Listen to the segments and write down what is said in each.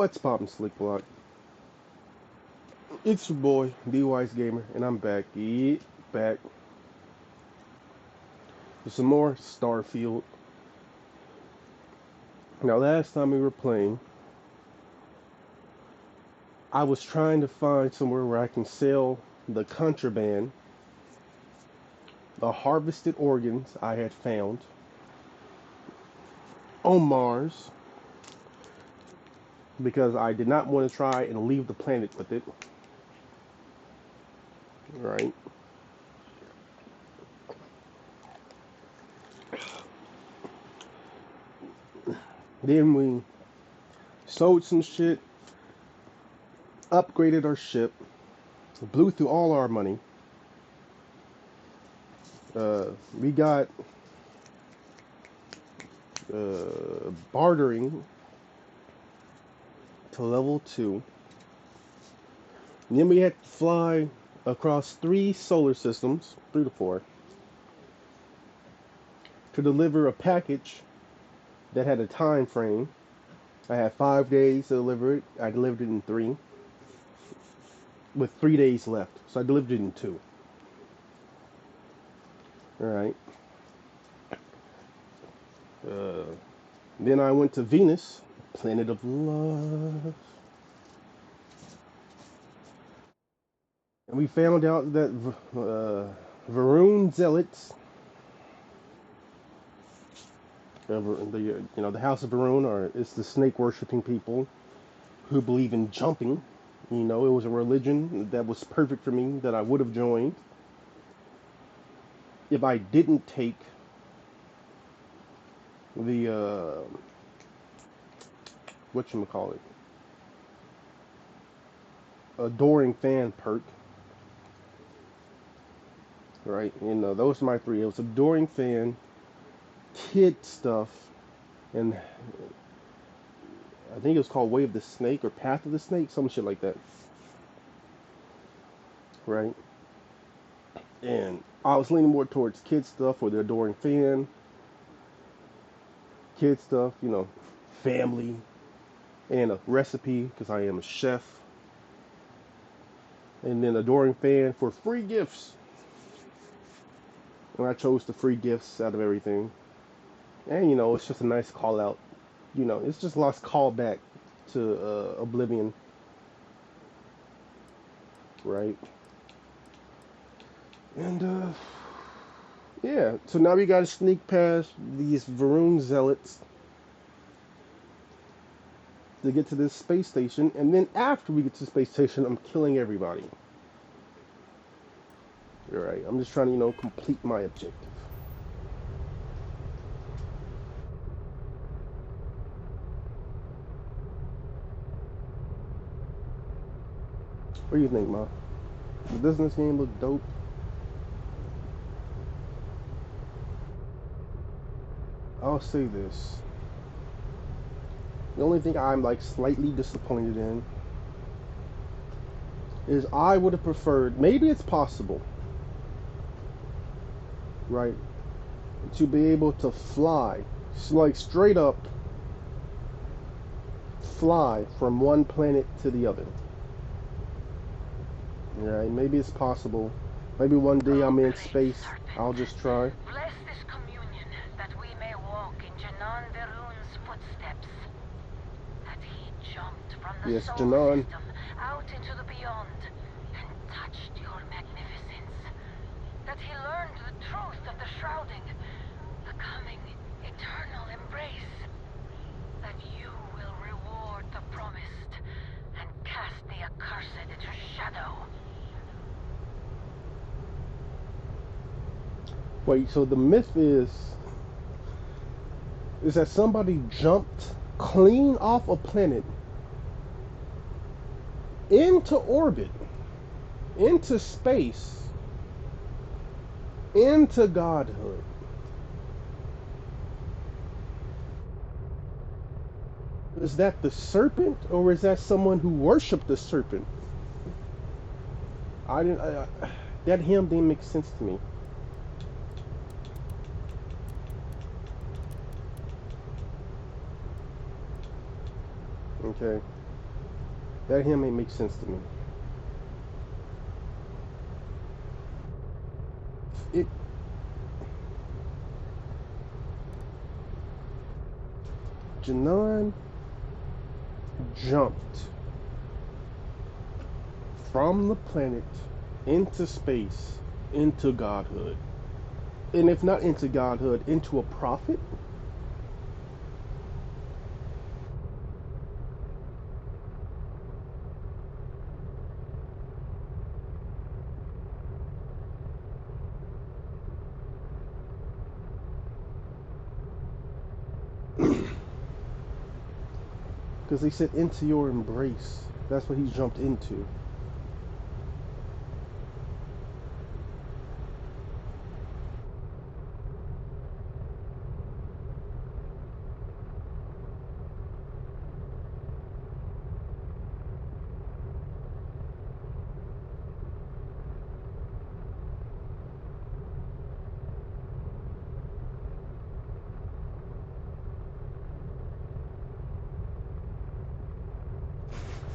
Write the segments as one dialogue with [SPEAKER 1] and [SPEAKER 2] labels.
[SPEAKER 1] What's poppin', Slick Block? It's your boy, D.W.G Gamer, and I'm back. Back with some more Starfield. Now, last time we were playing, I was trying to find somewhere where I can sell the contraband, the harvested organs I had found on Mars, because I did not want to try and leave the planet with it. Right? Then we sold some shit, upgraded our ship, blew through all our money. We got bartering to level 2. And then we had to fly across 3 solar systems, 3 to 4, to deliver a package that had a time frame. I had 5 days to deliver it. I delivered it in 3, with 3 days left. So I delivered it in 2. Alright. Then I went to Venus, planet of love. And we found out that Varun Zealots, the House of Varun, it's the snake worshipping people who believe in jumping. You know, it was a religion that was perfect for me, that I would have joined if I didn't take the whatchamacallit, adoring fan perk. Right, and those are my 3. It was adoring fan, kid stuff, and I think it was called Way of the Snake or Path of the Snake, some shit like that. Right, and I was leaning more towards kid stuff, or the adoring fan, kid stuff, you know, family, and a recipe because I am a chef, and then adoring fan for free gifts. And I chose the free gifts out of everything. And, you know, it's just a nice call out. You know, it's just a nice callback to Oblivion. Right? And, yeah. So now we gotta sneak past these Varun Zealots to get to this space station. And then after we get to the space station, I'm killing everybody. Alright, I'm just trying to, you know, complete my objective. What do you think, Ma? Doesn't this game look dope? I'll say this. The only thing I'm like slightly disappointed in is I would have preferred, maybe it's possible, right, to be able to fly, like straight up fly from one planet to the other. Right, maybe it's possible. Maybe one day I'm in space, I'll just try.
[SPEAKER 2] Bless this communion that we may walk in Janan Verun's footsteps. That he jumped from the solar system out into the beyond and touched your magnificence. That he learned the truth of the shrouding, the coming eternal embrace. That you will reward the promised and cast the accursed into shadow.
[SPEAKER 1] Wait, so the myth is that somebody jumped clean off a planet into orbit, into space, into godhood. Is that the serpent, or is that someone who worshipped the serpent? That hymn didn't make sense to me. Okay. That him ain't make sense to me. It Janan jumped from the planet into space, into godhood. And if not into godhood, into a prophet? Because they said into your embrace. That's what he jumped into.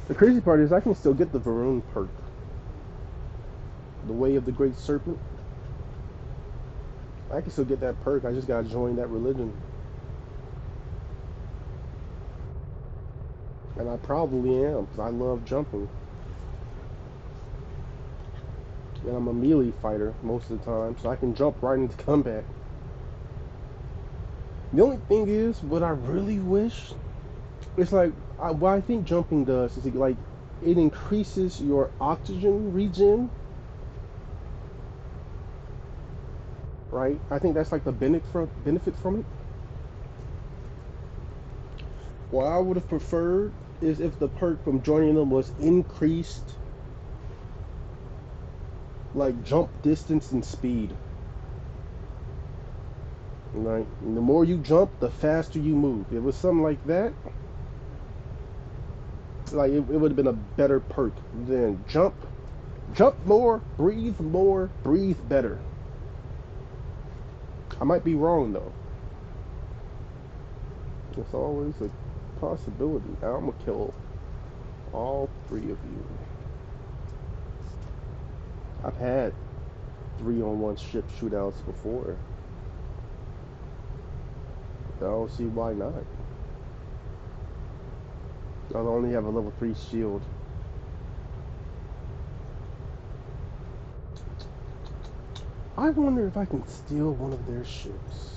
[SPEAKER 1] The crazy part is I can still get the Varun perk. The Way of the Great Serpent. I can still get that perk. I just gotta join that religion. And I probably am, because I love jumping. And I'm a melee fighter most of the time, so I can jump right into combat. The only thing is, what I really wish, it's like, what I think jumping does is it increases your oxygen regen, right? I think that's like the benefit from it. What I would have preferred is if the perk from joining them was increased, like jump distance and speed. Right? And the more you jump, the faster you move. If it was something like that, like it would have been a better perk than jump more, breathe better. I might be wrong though. It's always a possibility. I'm gonna kill all three of you. I've had 3-on-1 ship shootouts before. I don't see why not. I'll only have a level 3 shield. I wonder if I can steal one of their ships.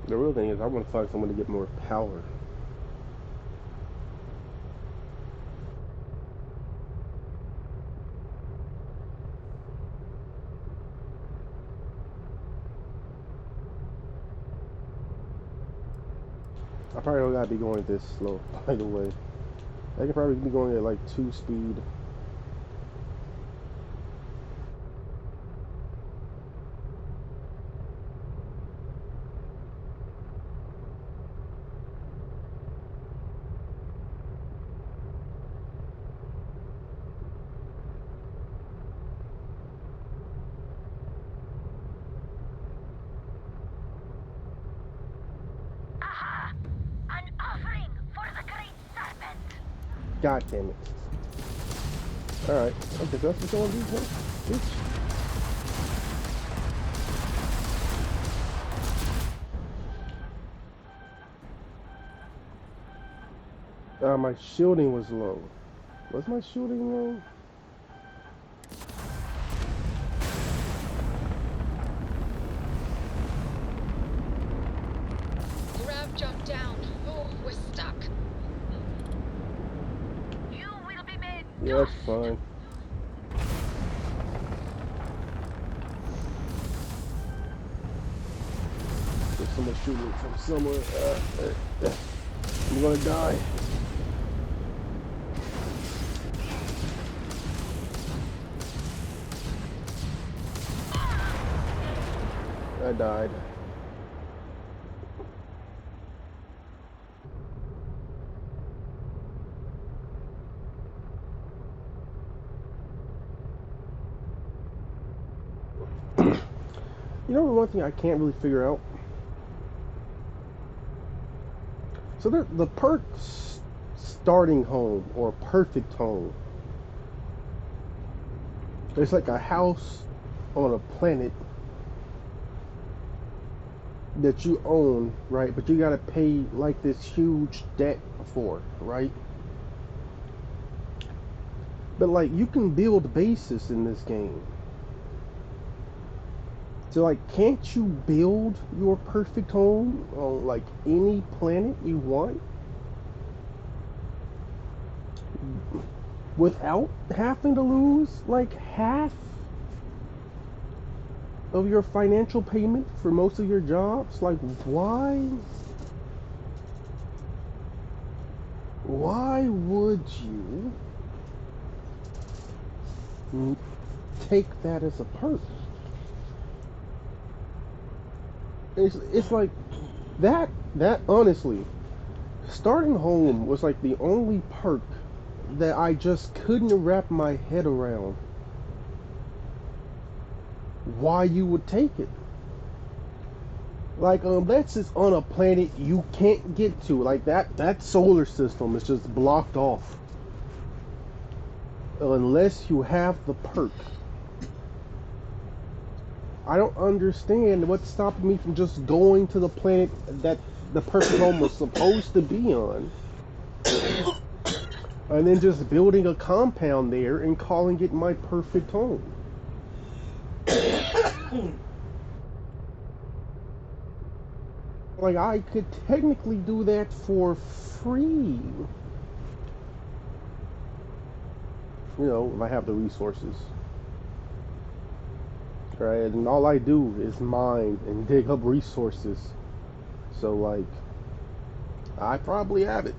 [SPEAKER 1] The real thing is I want to find someone to get more power. I probably don't gotta be going this slow, by the way. I could probably be going at like 2 speed.
[SPEAKER 2] Aha! An offering for the Great Serpent!
[SPEAKER 1] God damn it. Alright, okay, so that's what you want to do, huh? Bitch. My shielding was low. Was my shielding low?
[SPEAKER 3] Grab jump down. Oh, we're stuck.
[SPEAKER 2] You will be made
[SPEAKER 1] Yeah, that's fine. There's someone shooting from somewhere. I'm gonna die. I died. You know the one thing I can't really figure out? So the perks starting home or perfect home. There's like a house on a planet that you own, right? But you gotta pay like this huge debt for, right? But like you can build bases in this game. So like can't you build your perfect home on like any planet you want without having to lose like half of your financial payment for most of your jobs? Like why would you take that as a perk? It's like that honestly, starting home was like the only perk that I just couldn't wrap my head around why you would take it. Like unless it's on a planet you can't get to, like that solar system is just blocked off. Unless you have the perk. I don't understand what's stopping me from just going to the planet that the perfect home was supposed to be on. And then just building a compound there and calling it my perfect home. Like, I could technically do that for free. You know, if I have the resources. Right? And all I do is mine and dig up resources. So, like, I probably have it.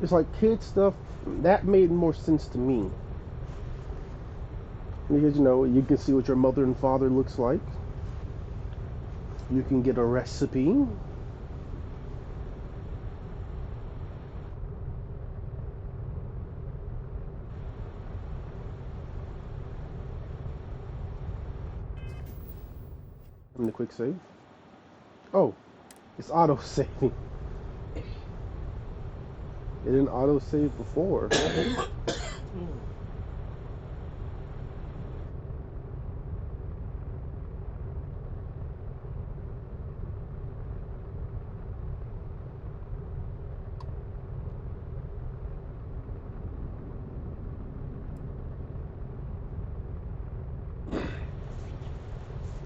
[SPEAKER 1] It's like kid stuff, that made more sense to me. Because, you know, you can see what your mother and father looks like. You can get a recipe. I'm the quick save. Oh, it's auto saving. It didn't auto save before.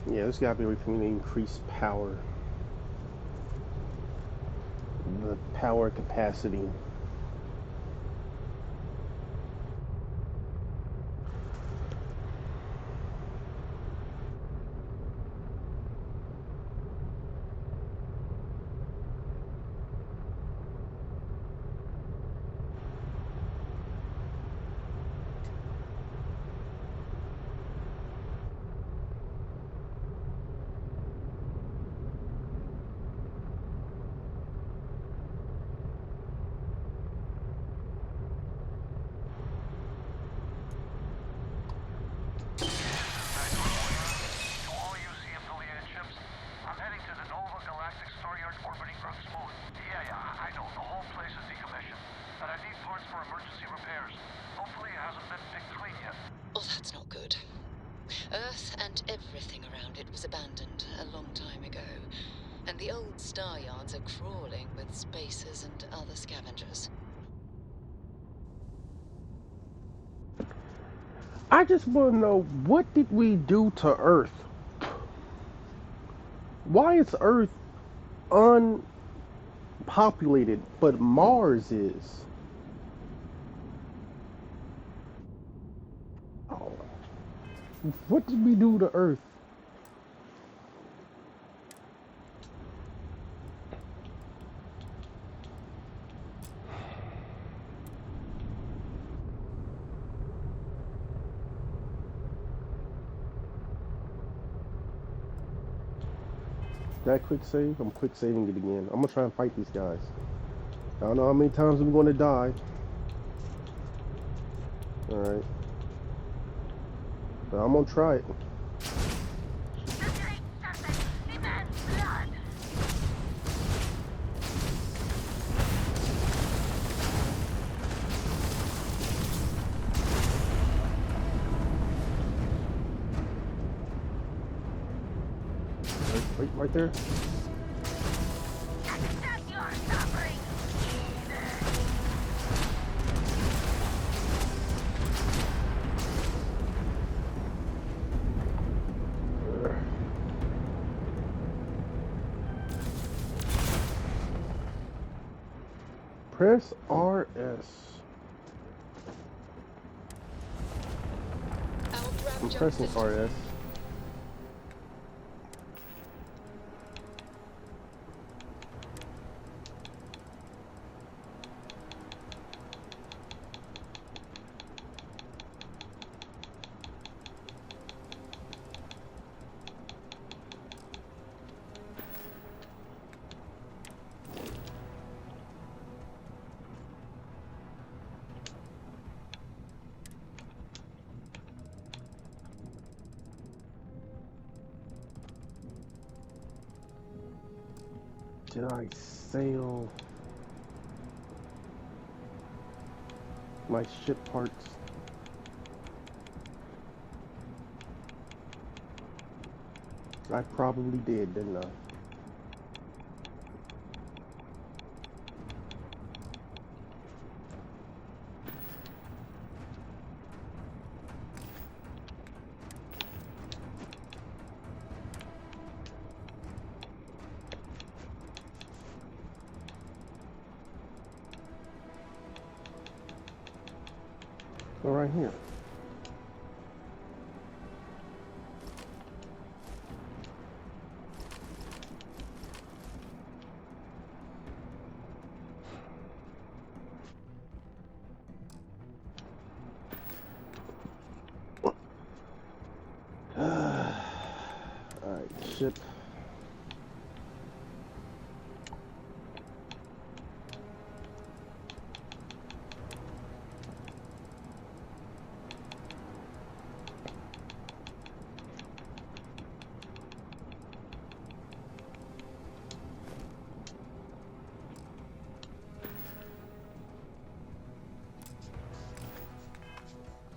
[SPEAKER 1] Yeah, there's gotta be a way for me to increase power. The power capacity.
[SPEAKER 3] Oh, that's not good. Earth and everything around it was abandoned a long time ago, and the old star yards are crawling with spacers and other scavengers.
[SPEAKER 1] I just want to know, what did we do to Earth? Why is Earth unpopulated, but Mars is? Oh, what did we do to Earth? That quick save? I'm quick saving it again. I'm gonna try and fight these guys. I don't know how many times I'm gonna die. Alright. But I'm gonna try it.
[SPEAKER 2] The great serpent demands blood.
[SPEAKER 1] Wait, right there.
[SPEAKER 2] Accept your suffering.
[SPEAKER 1] Press RS. I'm pressing RS. Did I sail my ship parts? I probably did, didn't I? Go right here. Alright, ship.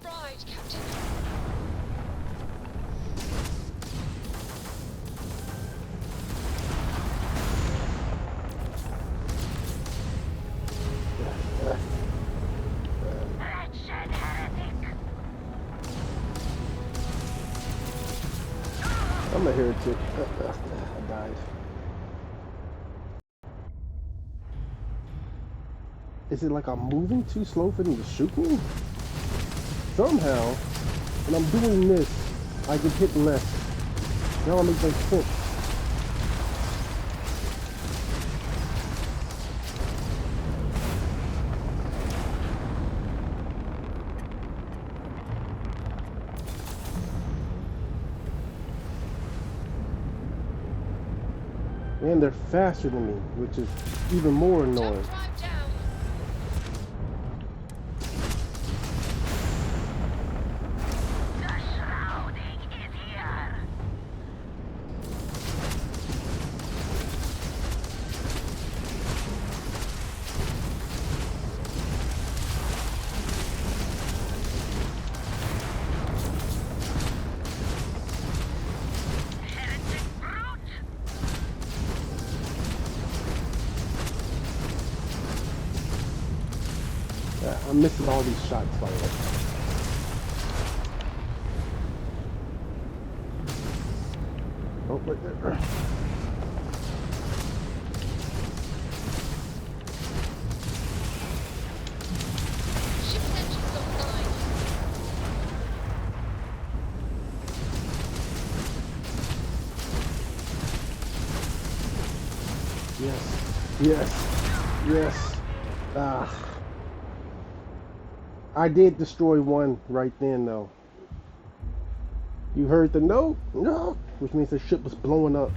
[SPEAKER 3] Right, Captain.
[SPEAKER 2] Wretched heretic.
[SPEAKER 1] I'm a heretic. I died. Is it like I'm moving too slow for them to shoot me? Somehow, when I'm doing this, I can hit left. Now it makes no sense. And they're faster than me, which is even more annoying.
[SPEAKER 3] Drive down.
[SPEAKER 2] The shrouding is here. Heretic brute.
[SPEAKER 1] Yeah, I'm missing all these shots fired. Oh, right there.
[SPEAKER 3] Ship's engines offline.
[SPEAKER 1] Yes. Yes. Yes. Ah. I did destroy one right then, though. You heard the note? No. Which means the ship was blowing up.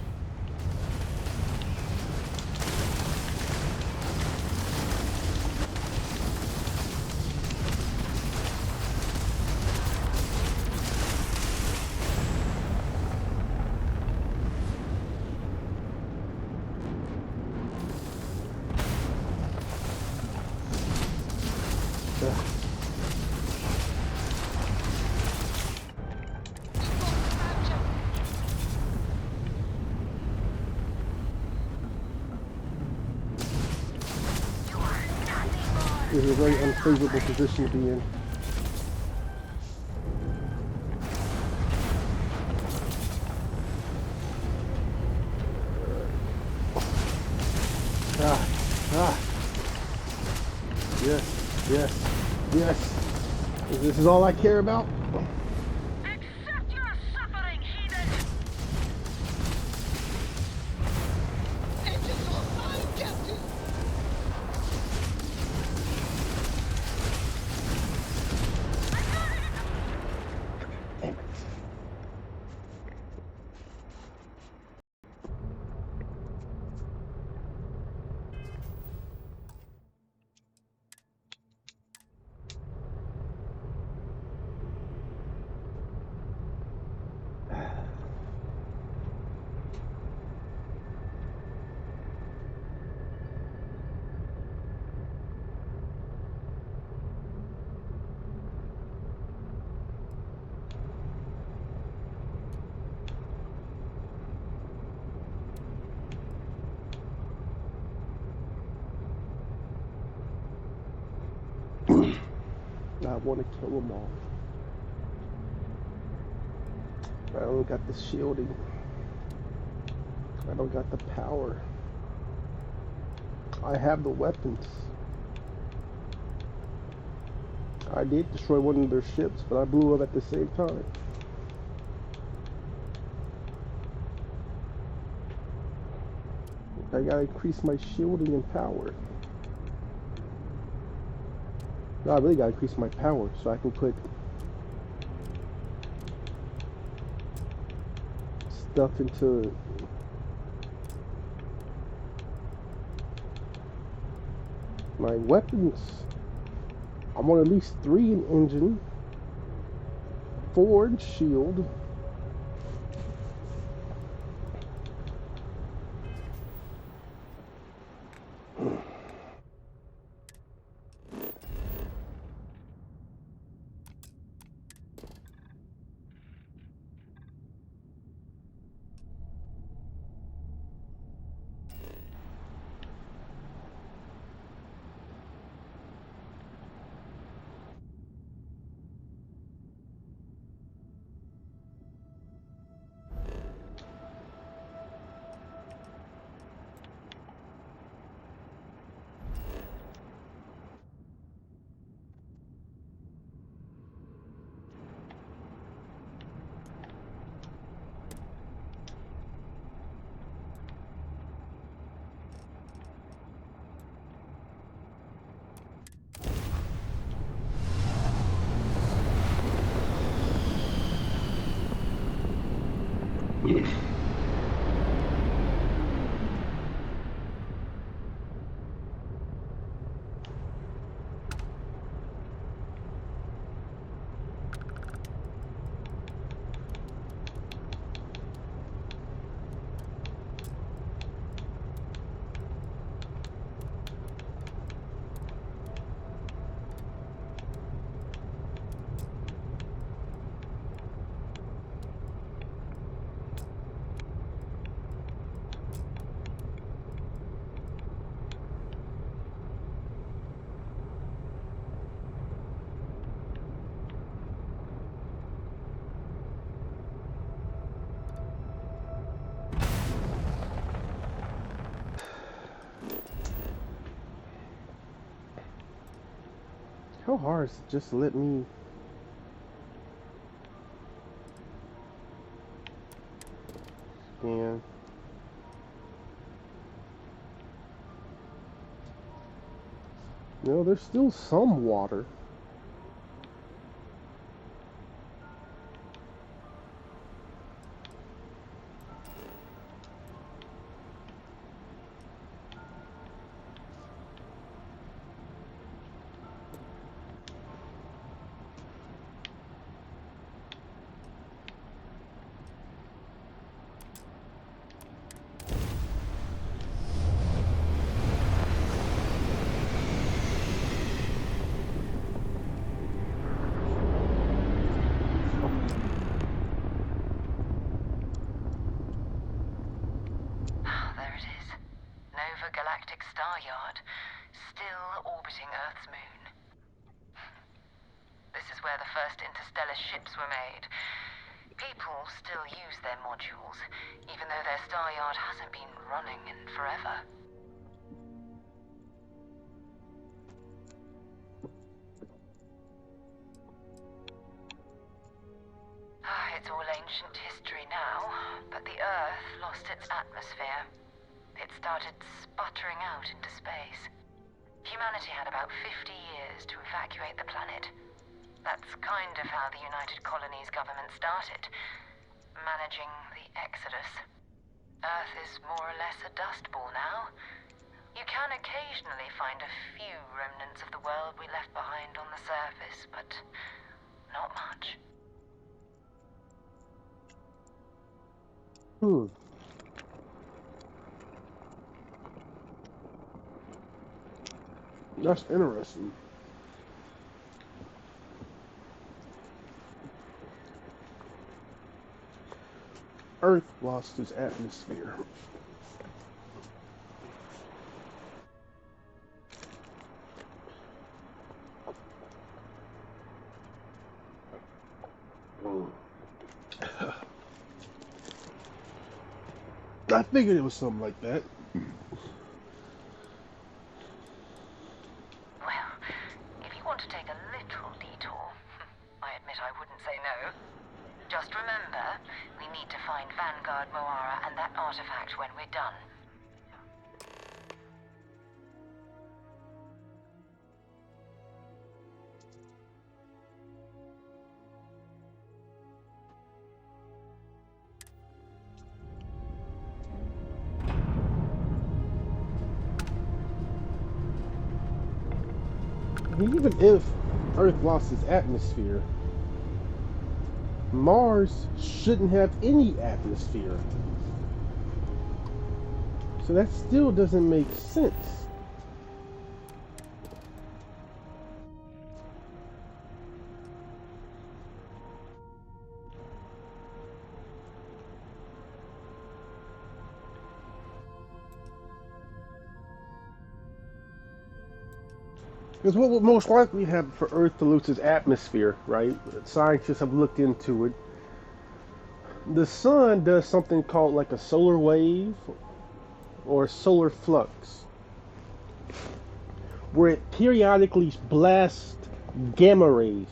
[SPEAKER 1] This is a very unfavorable position to be in. Yes, yes, yes. This is all I care about.
[SPEAKER 2] Accept your suffering, heathen!
[SPEAKER 3] Engines online, Captain!
[SPEAKER 1] I want to kill them all. I don't got the shielding. I don't got the power. I have the weapons. I did destroy one of their ships, but I blew up at the same time. I gotta increase my shielding and power. No, I really gotta increase my power so I can put stuff into my weapons. I want at least 3 in engine, 4 in shield. How hard is it just to let me scan? No, there's still some water.
[SPEAKER 2] still orbiting Earth's moon. This is where the first interstellar ships were made. People still use their modules, even though their star yard hasn't been running in forever. It's all ancient history now, but the Earth lost its atmosphere. It started sputtering out into space. Humanity had about 50 years to evacuate the planet. That's kind of how the United Colonies government started, managing the exodus. Earth is more or less a dust ball now. You can occasionally find a few remnants of the world we left behind on the surface, but not much.
[SPEAKER 1] That's interesting. Earth lost its atmosphere. I figured it was something like that.
[SPEAKER 2] Well, if you want to take a little detour, I admit I wouldn't say no. Just remember, we need to find Vanguard Moara and that artifact when we're done.
[SPEAKER 1] Even if Earth lost its atmosphere, Mars shouldn't have any atmosphere. So that still doesn't make sense. Because what would most likely happen for Earth to lose its atmosphere, right? Scientists have looked into it. The sun does something called like a solar wave or solar flux, where it periodically blasts gamma rays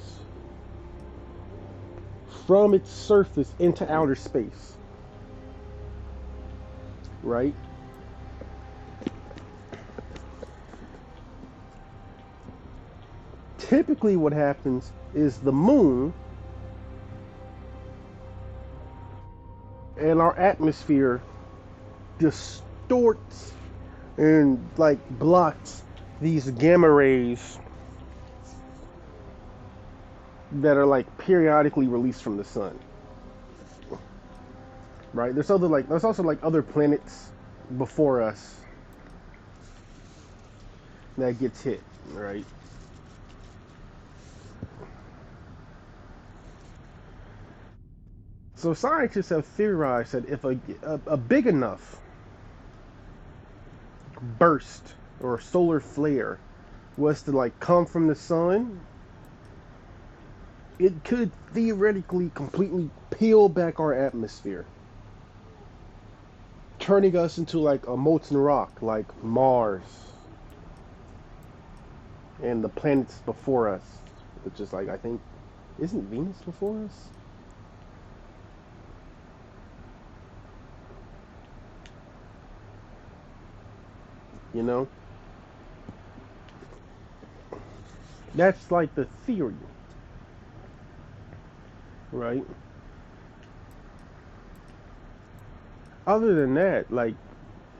[SPEAKER 1] from its surface into outer space, right? Typically what happens is the moon and our atmosphere distorts and like blocks these gamma rays that are like periodically released from the sun, right? There's also like other planets before us that gets hit, right? So scientists have theorized that if a big enough burst or solar flare was to like come from the sun, it could theoretically completely peel back our atmosphere, turning us into like a molten rock like Mars and the planets before us, which is like, I think, isn't Venus before us? You know? That's like the theory, right? Other than that, like,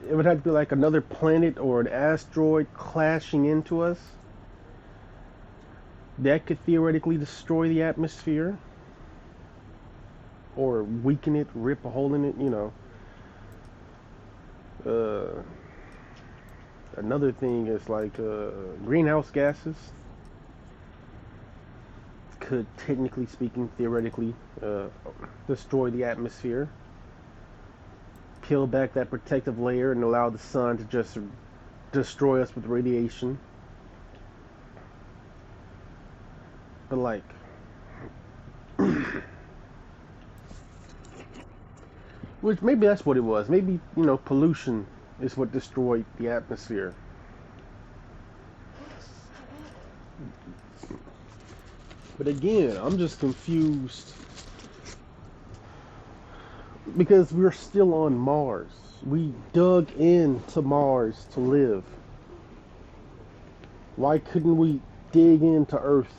[SPEAKER 1] it would have to be like another planet or an asteroid clashing into us. That could theoretically destroy the atmosphere or weaken it, rip a hole in it, you know. Another thing is like greenhouse gases could, technically speaking, theoretically, destroy the atmosphere, peel back that protective layer and allow the sun to just destroy us with radiation. But like, which maybe that's what it was. Maybe, pollution is what destroyed the atmosphere. But again, I'm just confused because we're still on Mars. We dug into Mars to live. Why couldn't we dig into Earth?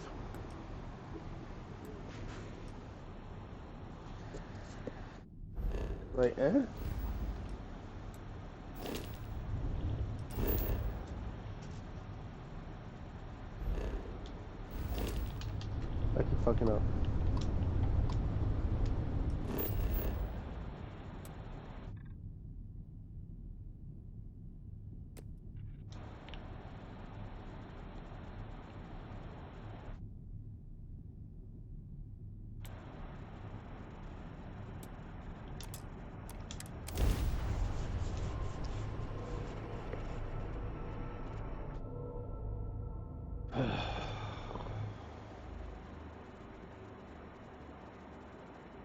[SPEAKER 1] Like, I keep fucking up.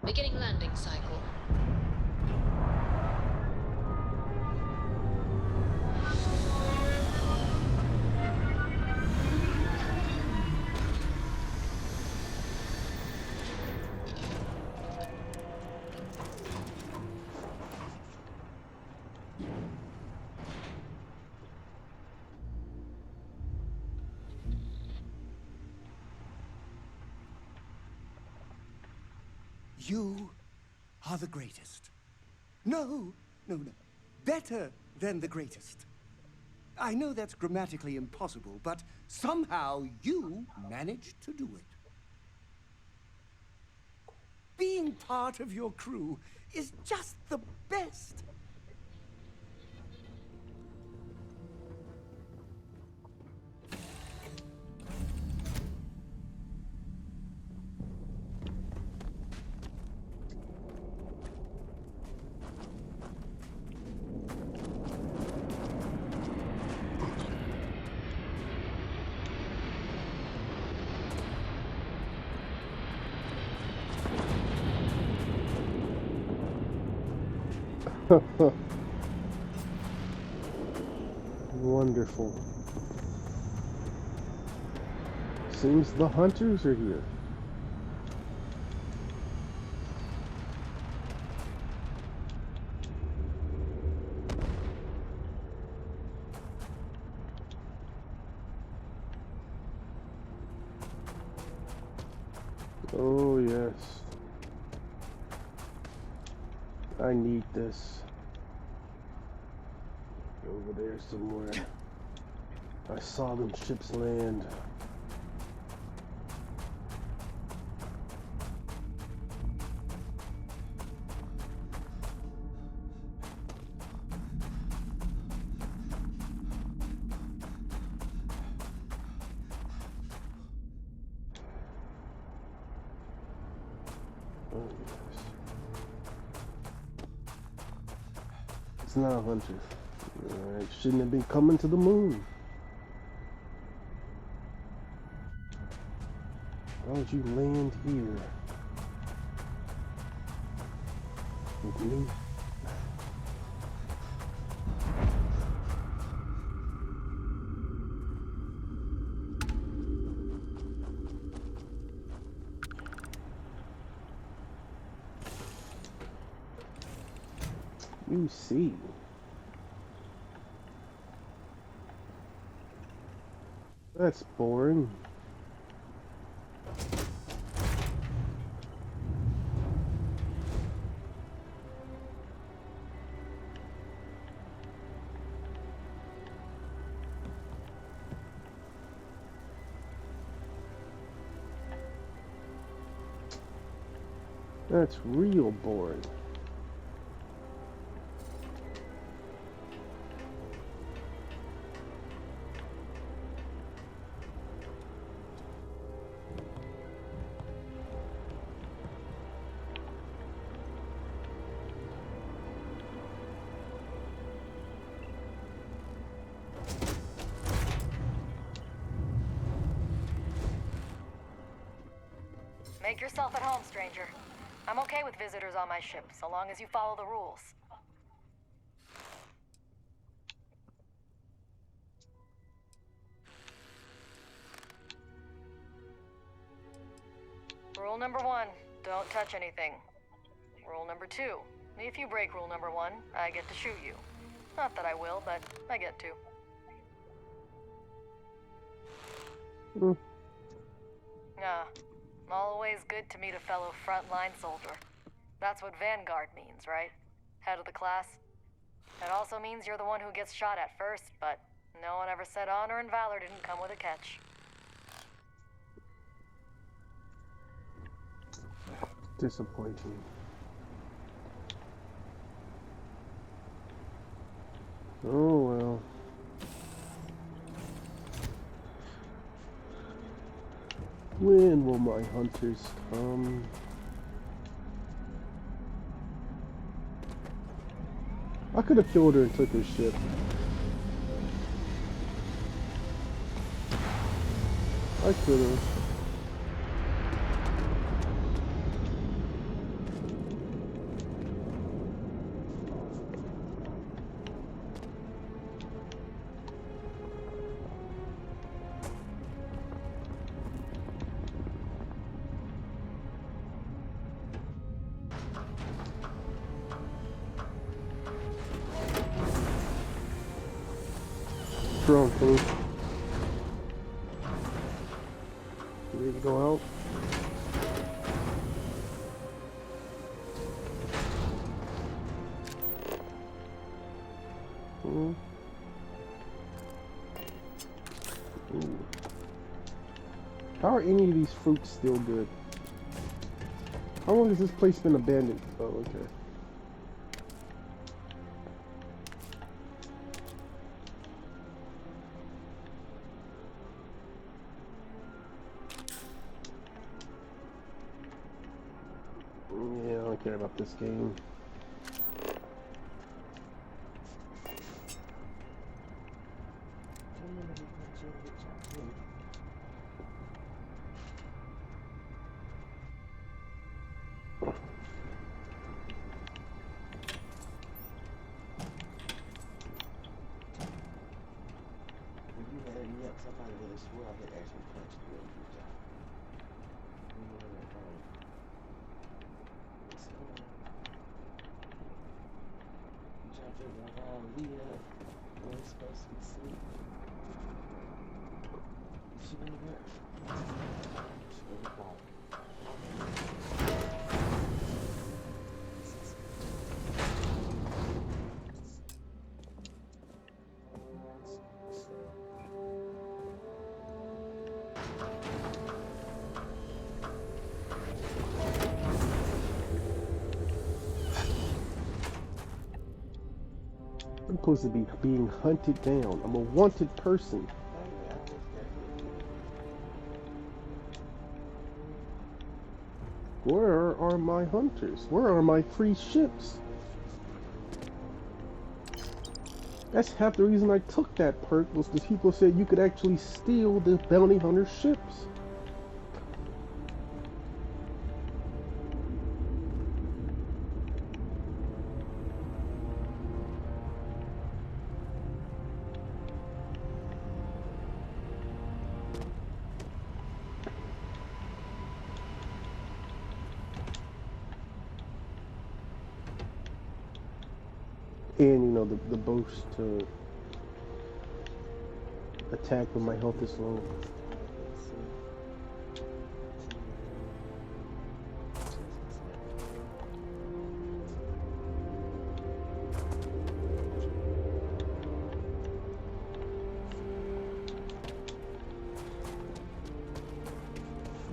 [SPEAKER 3] Beginning landing cycle.
[SPEAKER 4] You are the greatest. No. Better than the greatest. I know that's grammatically impossible, but somehow you managed to do it. Being part of your crew is just the best.
[SPEAKER 1] Wonderful. Seems the hunters are here. Oh yes. I need this. Over there somewhere. I saw them ships land. Oh yes. It's not a hunter. I shouldn't have been coming to the moon. Why would you land here? With me? You see. That's boring. That's real boring.
[SPEAKER 2] Make yourself at home, stranger. I'm okay with visitors on my ship, so long as you follow the rules. Rule number 1, don't touch anything. Rule number 2, if you break rule number 1, I get to shoot you. Not that I will, but I get to. Always good to meet a fellow frontline soldier. That's what Vanguard means, right? Head of the class. It also means you're the one who gets shot at first, but no one ever said honor and valor didn't come with a catch.
[SPEAKER 1] Disappointing. Oh well. When will my hunters come? I could have killed her and took her ship. I could have. Drone, please. Ready to go out? Ooh. How are any of these fruits still good? How long has this place been abandoned? Oh, okay. Yeah, I don't care about this game. I'm supposed to be being hunted down. I'm a wanted person. Where are my hunters? Where are my free ships? That's half the reason I took that perk, was because people said you could actually steal the bounty hunter ships. And you know, the boast to attack when my health is low.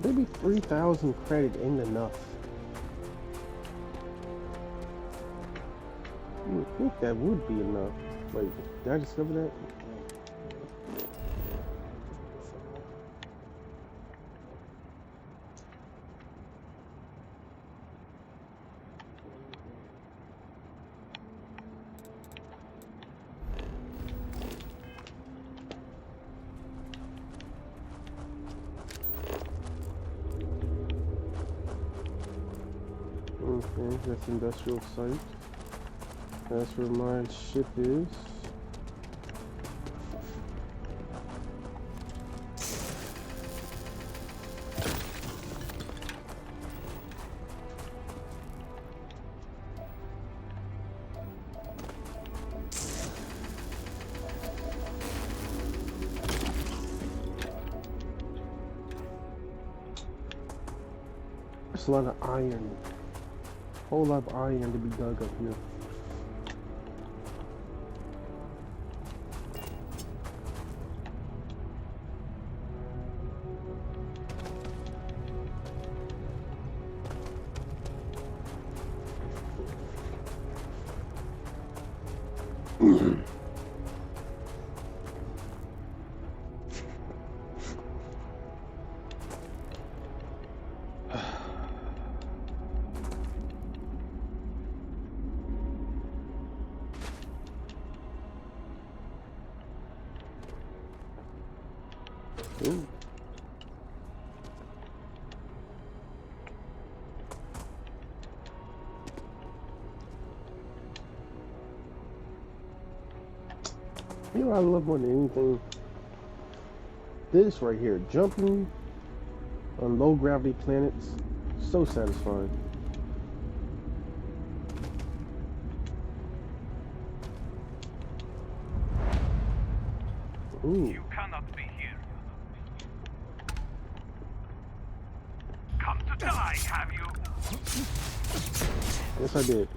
[SPEAKER 1] Maybe 3,000 credit ain't enough. You would think that would be enough. Wait, did I discover that? Okay, that's industrial site. That's where my ship is. There's a lot of iron. Whole lot of iron to be dug up here. Ooh. You know what I love more than anything? This right here, jumping on low gravity planets, so satisfying. Ooh.
[SPEAKER 5] You cannot be here. Come to die, have you?
[SPEAKER 1] Yes, I did.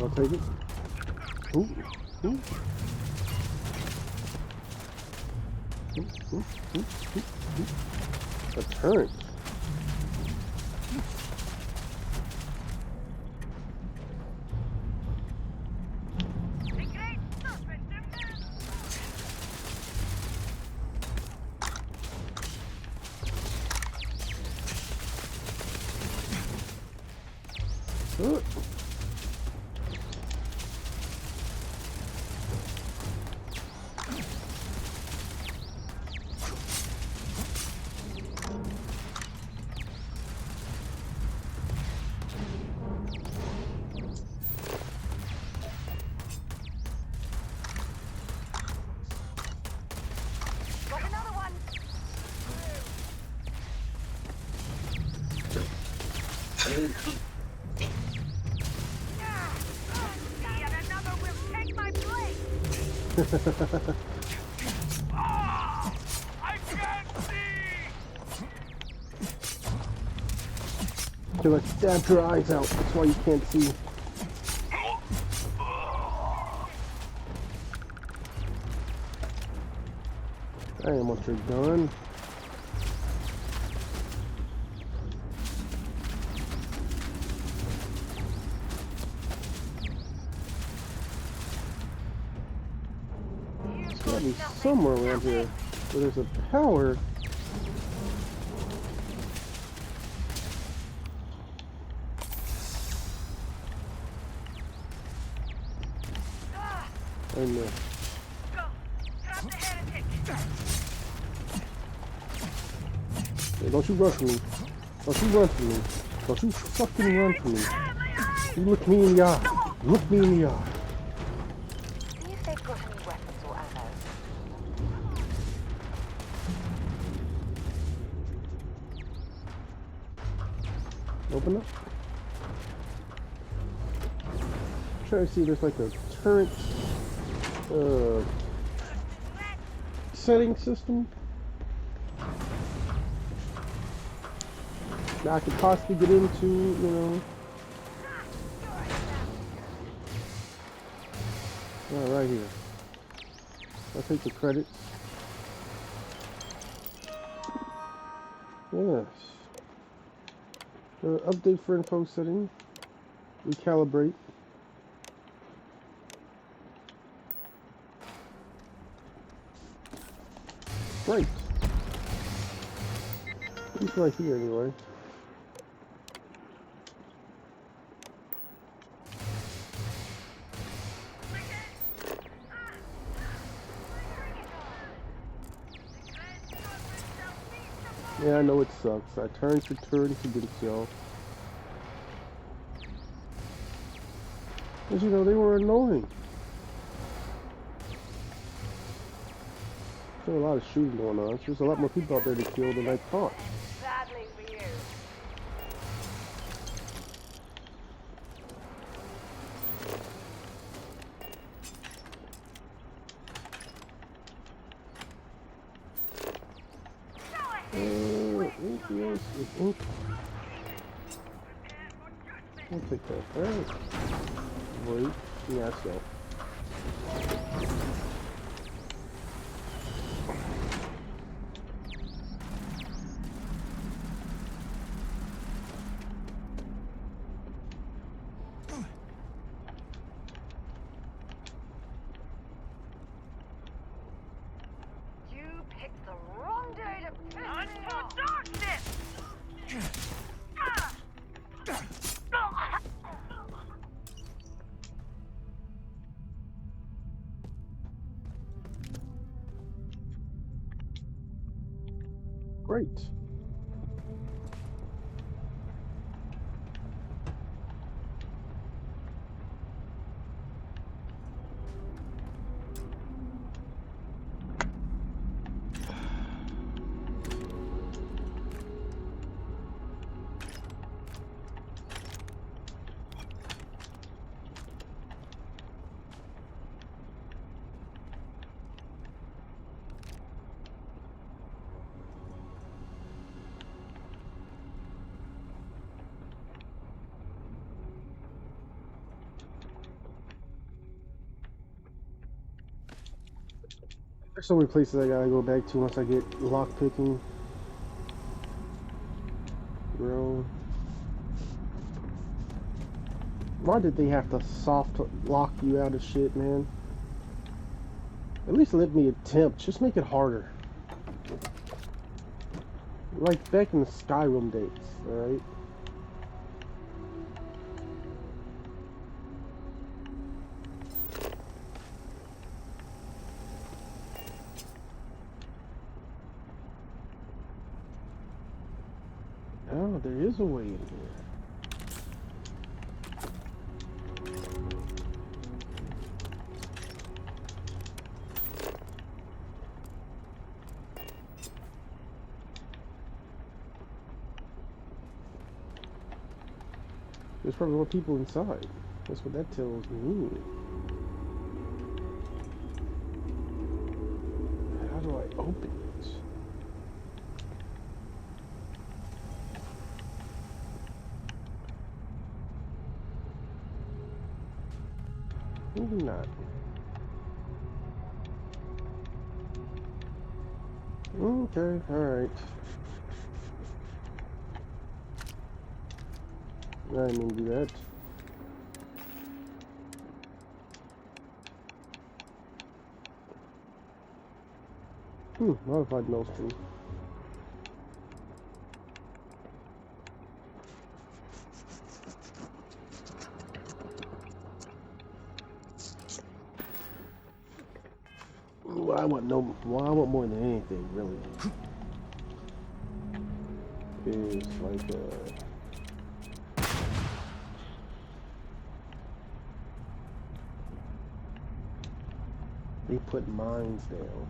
[SPEAKER 1] I'll take it. Ooh. Ooh. Ooh, ooh, ooh, ooh, ooh. A turret. Good.
[SPEAKER 2] Got another one. Yet another will take my place.
[SPEAKER 5] I can't see!
[SPEAKER 1] Till I stabbed your eyes out. That's why you can't see. I am what you're done. There's gotta be somewhere around here where there's a power. I know.
[SPEAKER 2] Go. Trap the heretic.
[SPEAKER 1] Hey, don't you run from me. Don't you run from me. Don't you fucking run from me. You look me in the eye. Look me in the eye.
[SPEAKER 2] See if they've got any weapons or ammo.
[SPEAKER 1] Open up. Trying to see if there's like a turret setting system that I could possibly get into, you know. Right here. I'll take the credits. Yes. Update for info setting. Recalibrate. Right. He's right here anyway. Yeah, I know it sucks. I turned against y'all. Because, you know, they were annoying. There's a lot of shooting going on. There's a lot more people out there to kill than I thought.
[SPEAKER 2] Sadly for you.
[SPEAKER 1] Anything else? I'll take that. Alright. Wait. Yeah, let's go.
[SPEAKER 2] You picked the wrong day to piss me off. Darkness!
[SPEAKER 1] Great. There's so many places I gotta go back to once I get lockpicking. Bro. Why did they have to soft lock you out of shit, man? At least let me attempt. Just make it harder. Like back in the Skyrim days, alright? Oh, there is a way in here. There's probably more people inside. That's what that tells me. How do I open it? Maybe not. Okay, alright. I didn't mean to do that. Modified Maelstrom. What I want more than anything, really, is like they put mines down.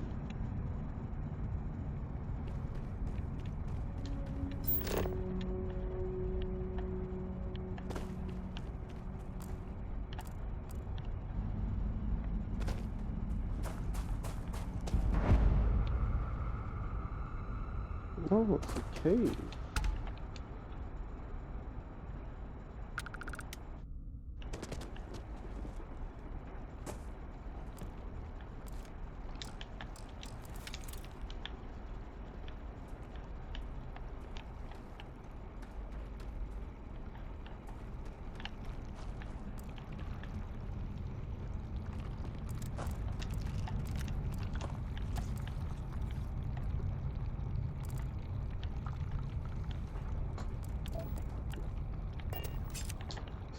[SPEAKER 1] Oh, it's a cave.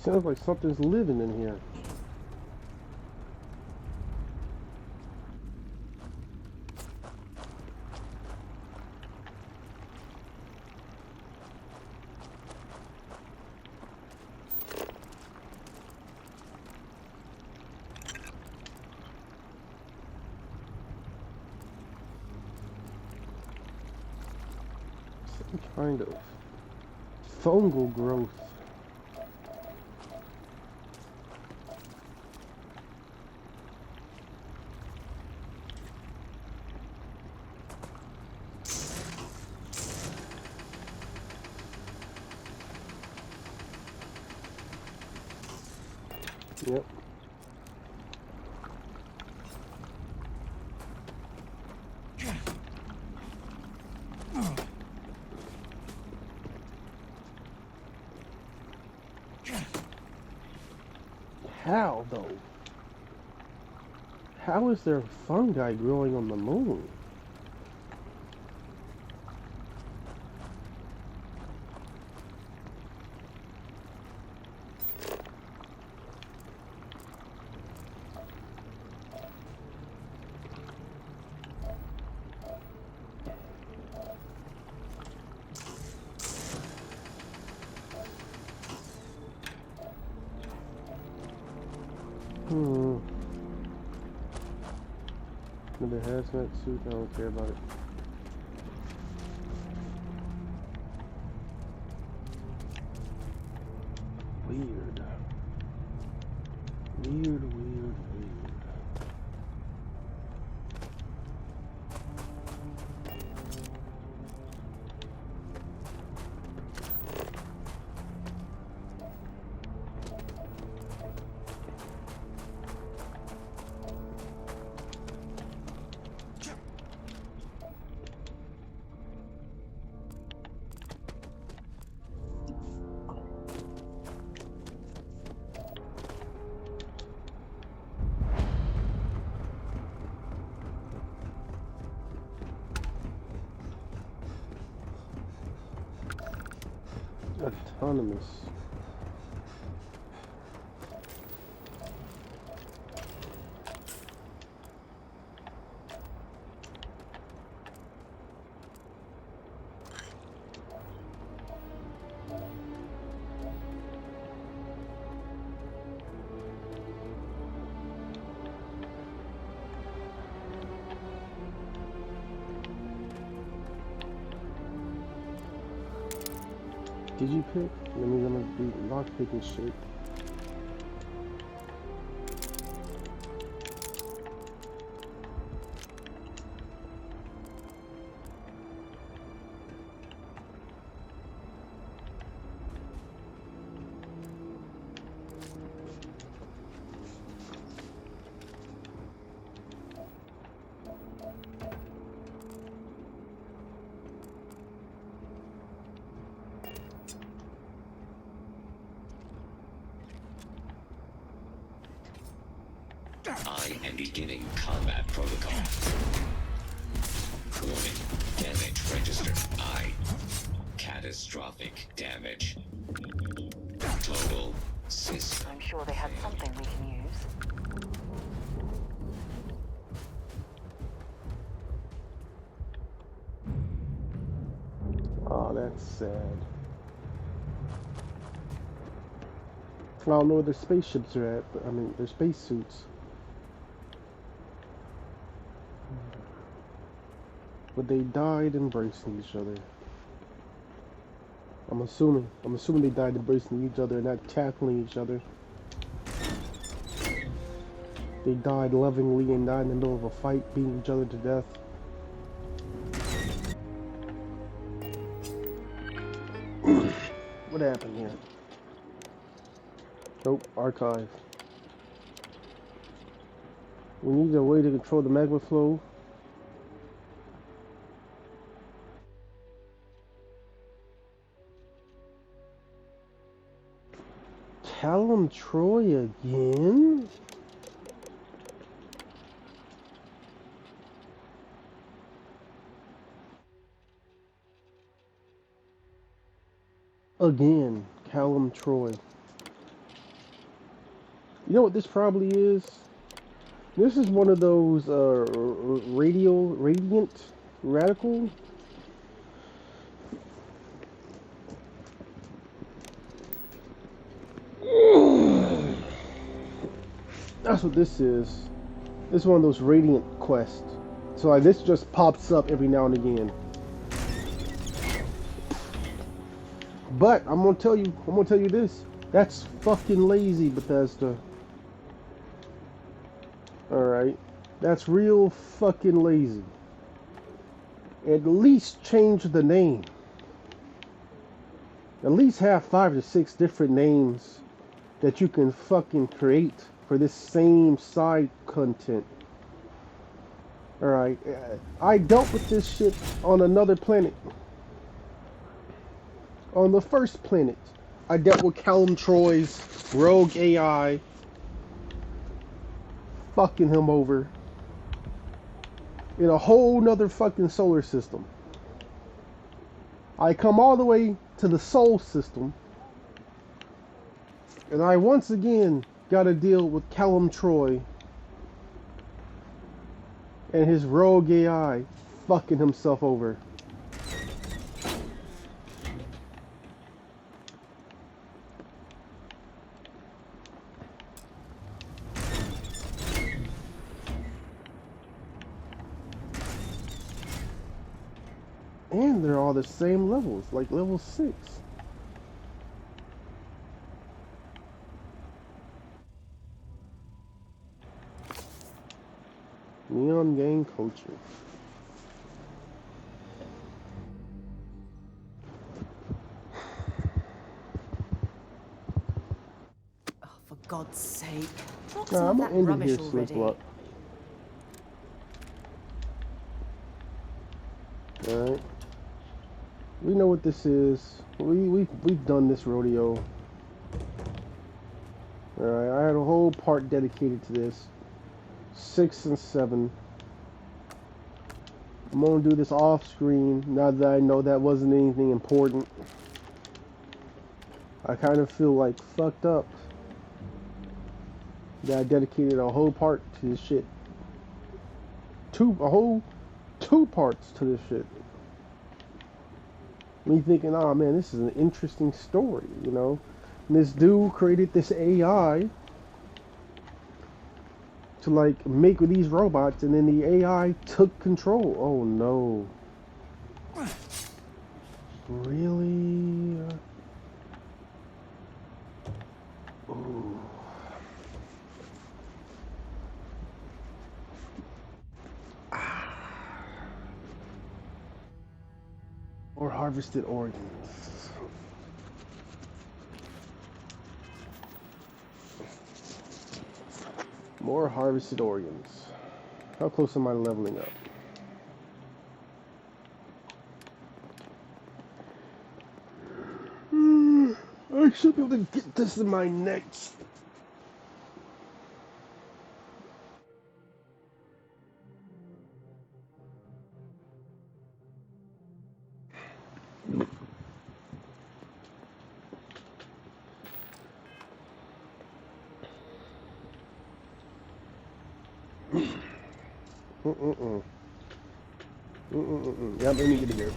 [SPEAKER 1] Sounds like something's living in here. Kind of. Fungal growth. Yep. How, though? How is there fungi growing on the moon? Another hazmat suit, I don't care about it. Weird. Weird, weird, weird. Autonomous. Did you pick? That means I'm gonna be lock picking shit.
[SPEAKER 6] I am beginning combat protocol. Warning, damage registered. Catastrophic damage. Total system.
[SPEAKER 2] I'm sure they had something we can use.
[SPEAKER 1] Oh, that's sad. I don't know where their spaceships are at, but I mean, their spacesuits. But they died embracing each other. I'm assuming they died embracing each other and not tackling each other. They died lovingly and died in the middle of a fight, beating each other to death. What happened here? Nope, archive. We need a way to control the magma flow. Callum Troy again? Again, Callum Troy. You know what this probably is? This is one of those radiant radical. That's what this is. This is one of those radiant quests. So like this just pops up every now and again. But I'm gonna tell you this. That's fucking lazy, Bethesda. Alright. That's real fucking lazy. At least change the name. At least have 5 to 6 different names that you can fucking create for this same side content. Alright. I dealt with this shit on another planet. On the first planet, I dealt with Callum Troy's rogue AI fucking him over in a whole nother fucking solar system. I come all the way to the Sol system, and I once again got to deal with Callum Troy and his rogue AI fucking himself over. And they're all the same levels, like level 6. Neon Gang Culture.
[SPEAKER 7] Oh, for God's sake. Drop
[SPEAKER 1] Nah,
[SPEAKER 7] some
[SPEAKER 1] I'm
[SPEAKER 7] of
[SPEAKER 1] gonna
[SPEAKER 7] that
[SPEAKER 1] end it
[SPEAKER 7] rubbish
[SPEAKER 1] here, Slick
[SPEAKER 7] already.
[SPEAKER 1] Block. Alright. We know what this is. We've done this rodeo. Alright, I had a whole part dedicated to this. 6 and 7. I'm gonna do this off screen now that I know that wasn't anything important. I kind of feel like fucked up that I dedicated a whole part to this shit. A whole 2 parts to this shit. Me thinking, oh man, this is an interesting story, you know? And this dude created this AI to like make these robots, and then the AI took control. Oh no. Really? Ooh. Or harvested organs. More harvested organs. How close am I leveling up? I should be able to get this in my next. Yep, let me get it here.